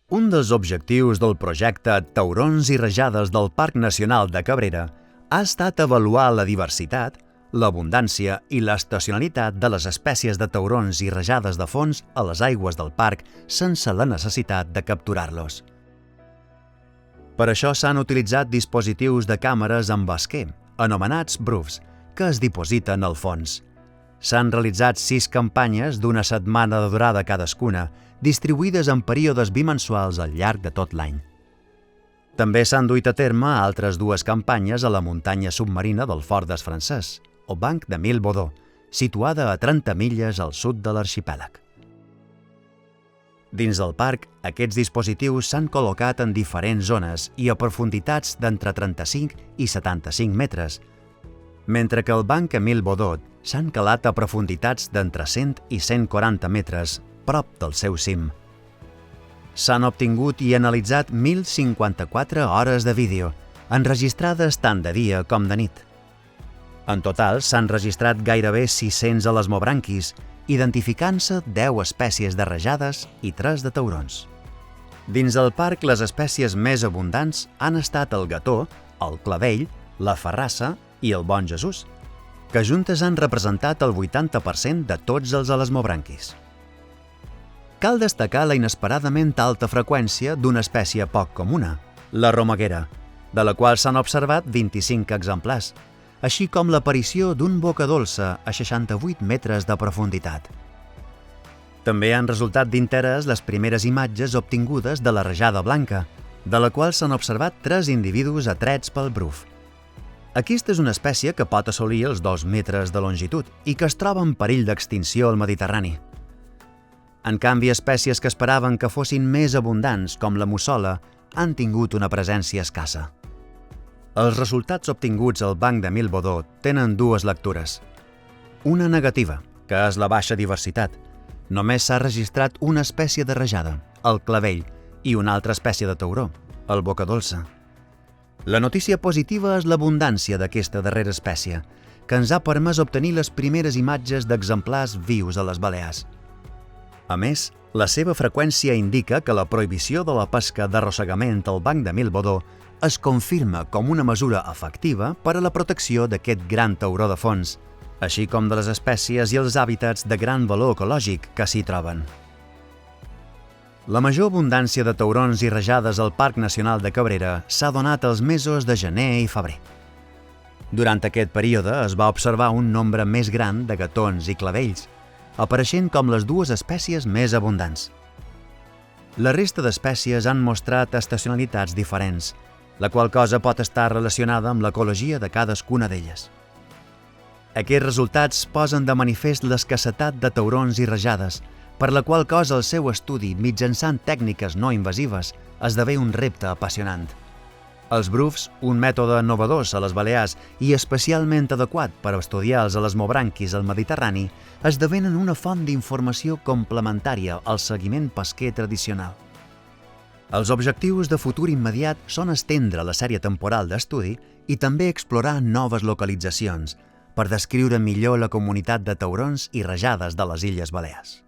Un dels objectius del projecte Taurons i Rajades del Parc Nacional de Cabrera ha estat avaluar la diversitat, l'abundància i l'estacionalitat de les espècies de taurons i rajades de fons a les aigües del parc sense la necessitat de capturar-los. Per això s'han utilitzat dispositius de càmeres amb esquer, anomenats BRUFs, que es dipositen al fons. S'han realitzat 6 campanyes d'una setmana de durada cadascuna, distribuïdes en períodes bimensuals al llarg de tot l'any. També s'han duit a terme altres 2 campanyes a la muntanya submarina del Fort des Francès, o Banc de Mille Baudot, situada a 30 milles al sud de l'arxipèlag. Dins del parc, aquests dispositius s'han col·locat en diferents zones i a profunditats d'entre 35 i 75 metres, mentre que el Banc Émile Baudot s'han calat a profunditats d'entre 100 i 140 metres, prop del seu cim. S'han obtingut i analitzat 1.054 hores de vídeo, enregistrades tant de dia com de nit. En total, s'han registrat gairebé 600 elasmobranquis, identificant-se 10 espècies de rajades i 3 de taurons. Dins del parc, les espècies més abundants han estat el gató, el clavell, la ferrassa i el bon Jesús, que juntes han representat el 80% de tots els elasmobranquis. Cal destacar la inesperadament alta freqüència d'una espècie poc comuna, la romeguera, de la qual s'han observat 25 exemplars, així com l'aparició d'un boca dolça a 68 metres de profunditat. També han resultat d'interès les primeres imatges obtingudes de la rajada blanca, de la qual s'han observat 3 individus atrets pel bruf. Aquesta és una espècie que pot assolir els 2 metres de longitud i que es troba en perill d'extinció al Mediterrani. En canvi, espècies que esperaven que fossin més abundants, com la mussola, han tingut una presència escassa. Els resultats obtinguts al Banc de Mille Baudot tenen 2 lectures. Una negativa, que és la baixa diversitat. Només s'ha registrat una espècie de rajada, el clavell, i una altra espècie de tauró, el boca dolça. La notícia positiva és l'abundància d'aquesta darrera espècie, que ens ha permès obtenir les primeres imatges d'exemplars vius a les Balears. A més, la seva freqüència indica que la prohibició de la pesca d'arrossegament al Banc de Mille Baudot es confirma com una mesura efectiva per a la protecció d'aquest gran tauró de fons, així com de les espècies i els hàbitats de gran valor ecològic que s'hi troben. La major abundància de taurons i rajades al Parc Nacional de Cabrera s'ha donat als mesos de gener i febrer. Durant aquest període es va observar un nombre més gran de gatons i clavells, apareixent com les 2 espècies més abundants. La resta d'espècies han mostrat estacionalitats diferents, la qual cosa pot estar relacionada amb l'ecologia de cadascuna d'elles. Aquests resultats posen de manifest l'escassetat de taurons i rajades, per la qual cosa el seu estudi mitjançant tècniques no invasives esdevé un repte apassionant. Els brufs, un mètode innovador a les Balears i especialment adequat per estudiar els elasmobranquis al Mediterrani, esdevenen una font d'informació complementària al seguiment pesquer tradicional. Els objectius de futur immediat són estendre la sèrie temporal d'estudi i també explorar noves localitzacions per descriure millor la comunitat de taurons i rajades de les Illes Balears.